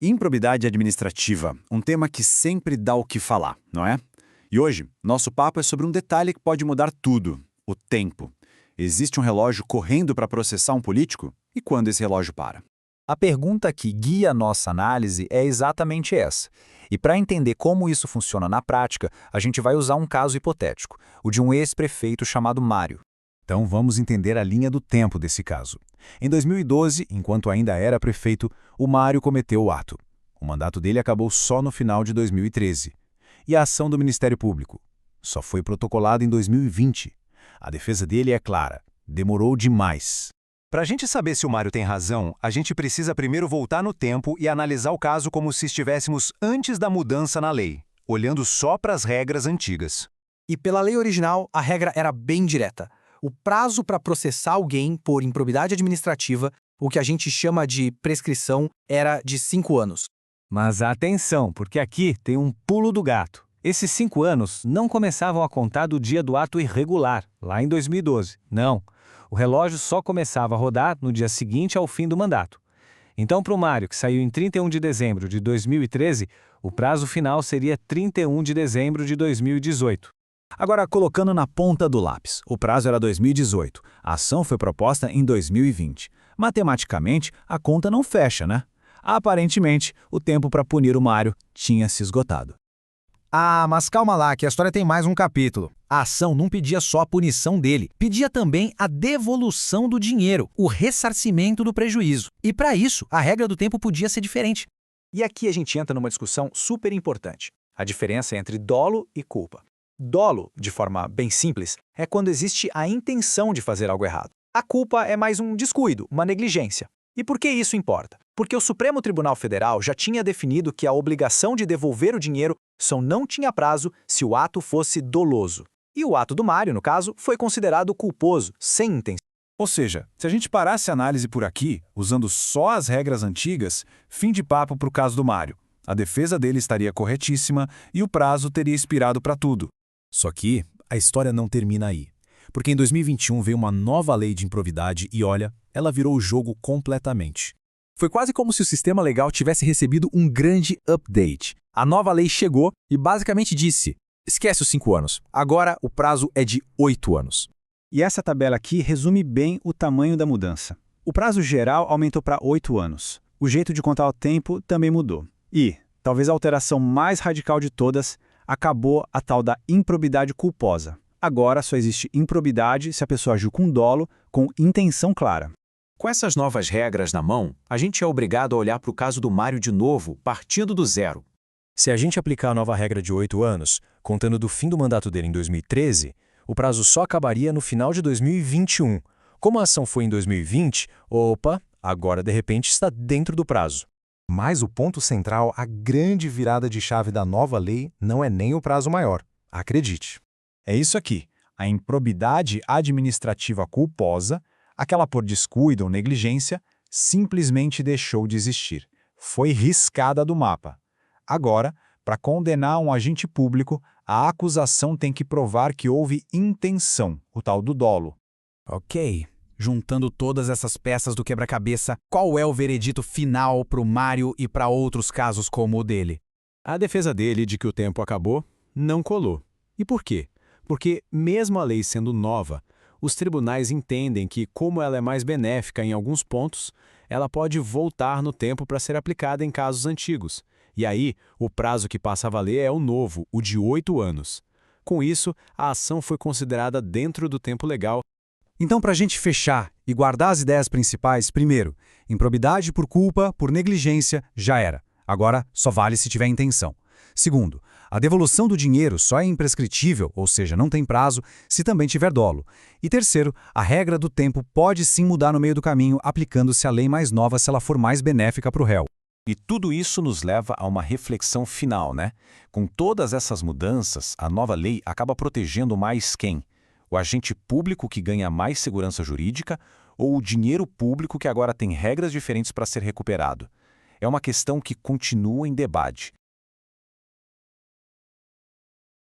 Improbidade administrativa, um tema que sempre dá o que falar, não é? E hoje, nosso papo é sobre um detalhe que pode mudar tudo: o tempo. Existe um relógio correndo para processar um político? E quando esse relógio para? A pergunta que guia nossa análise é exatamente essa. E para entender como isso funciona na prática, a gente vai usar um caso hipotético, o de um ex-prefeito chamado Mário. Então vamos entender a linha do tempo desse caso. Em 2012, enquanto ainda era prefeito, o Mário cometeu o ato. O mandato dele acabou só no final de 2013. E a ação do Ministério Público? Só foi protocolada em 2020. A defesa dele é clara: demorou demais. Para a gente saber se o Mário tem razão, a gente precisa primeiro voltar no tempo e analisar o caso como se estivéssemos antes da mudança na lei, olhando só para as regras antigas. E pela lei original, a regra era bem direta. O prazo para processar alguém por improbidade administrativa, o que a gente chama de prescrição, era de 5 anos. Mas atenção, porque aqui tem um pulo do gato. Esses 5 anos não começavam a contar do dia do ato irregular, lá em 2012. Não. O relógio só começava a rodar no dia seguinte ao fim do mandato. Então, para o Mário, que saiu em 31 de dezembro de 2013, o prazo final seria 31 de dezembro de 2018. Agora, colocando na ponta do lápis, o prazo era 2018, a ação foi proposta em 2020. Matematicamente, a conta não fecha, né? Aparentemente, o tempo para punir o Mário tinha se esgotado. Ah, mas calma lá, que a história tem mais um capítulo. A ação não pedia só a punição dele, pedia também a devolução do dinheiro, o ressarcimento do prejuízo. E para isso, a regra do tempo podia ser diferente. E aqui a gente entra numa discussão super importante: a diferença entre dolo e culpa. Dolo, de forma bem simples, é quando existe a intenção de fazer algo errado. A culpa é mais um descuido, uma negligência. E por que isso importa? Porque o Supremo Tribunal Federal já tinha definido que a obrigação de devolver o dinheiro só não tinha prazo se o ato fosse doloso. E o ato do Mário, no caso, foi considerado culposo, sem intenção. Ou seja, se a gente parasse a análise por aqui, usando só as regras antigas, fim de papo para o caso do Mário. A defesa dele estaria corretíssima e o prazo teria expirado para tudo. Só que a história não termina aí. Porque em 2021 veio uma nova lei de improbidade e, olha, ela virou o jogo completamente. Foi quase como se o sistema legal tivesse recebido um grande update. A nova lei chegou e basicamente disse: esquece os 5 anos, agora o prazo é de 8 anos. E essa tabela aqui resume bem o tamanho da mudança. O prazo geral aumentou para 8 anos. O jeito de contar o tempo também mudou. E, talvez a alteração mais radical de todas, acabou a tal da improbidade culposa. Agora só existe improbidade se a pessoa agiu com dolo, com intenção clara. Com essas novas regras na mão, a gente é obrigado a olhar para o caso do Mário de novo, partindo do zero. Se a gente aplicar a nova regra de 8 anos, contando do fim do mandato dele em 2013, o prazo só acabaria no final de 2021. Como a ação foi em 2020, opa, agora de repente está dentro do prazo. Mas o ponto central, a grande virada de chave da nova lei, não é nem o prazo maior. Acredite. É isso aqui, a improbidade administrativa culposa, aquela por descuido ou negligência, simplesmente deixou de existir. Foi riscada do mapa. Agora, para condenar um agente público, a acusação tem que provar que houve intenção, o tal do dolo. Ok, juntando todas essas peças do quebra-cabeça, qual é o veredito final para o Mário e para outros casos como o dele? A defesa dele de que o tempo acabou não colou. E por quê? Porque, mesmo a lei sendo nova, os tribunais entendem que, como ela é mais benéfica em alguns pontos, ela pode voltar no tempo para ser aplicada em casos antigos. E aí, o prazo que passa a valer é o novo, o de 8 anos. Com isso, a ação foi considerada dentro do tempo legal. Então, para a gente fechar e guardar as ideias principais, primeiro, improbidade por culpa, por negligência, já era. Agora, só vale se tiver intenção. Segundo, a devolução do dinheiro só é imprescritível, ou seja, não tem prazo, se também tiver dolo. E terceiro, a regra do tempo pode sim mudar no meio do caminho, aplicando-se a lei mais nova se ela for mais benéfica para o réu. E tudo isso nos leva a uma reflexão final, né? Com todas essas mudanças, a nova lei acaba protegendo mais quem? O agente público que ganha mais segurança jurídica ou o dinheiro público que agora tem regras diferentes para ser recuperado? É uma questão que continua em debate.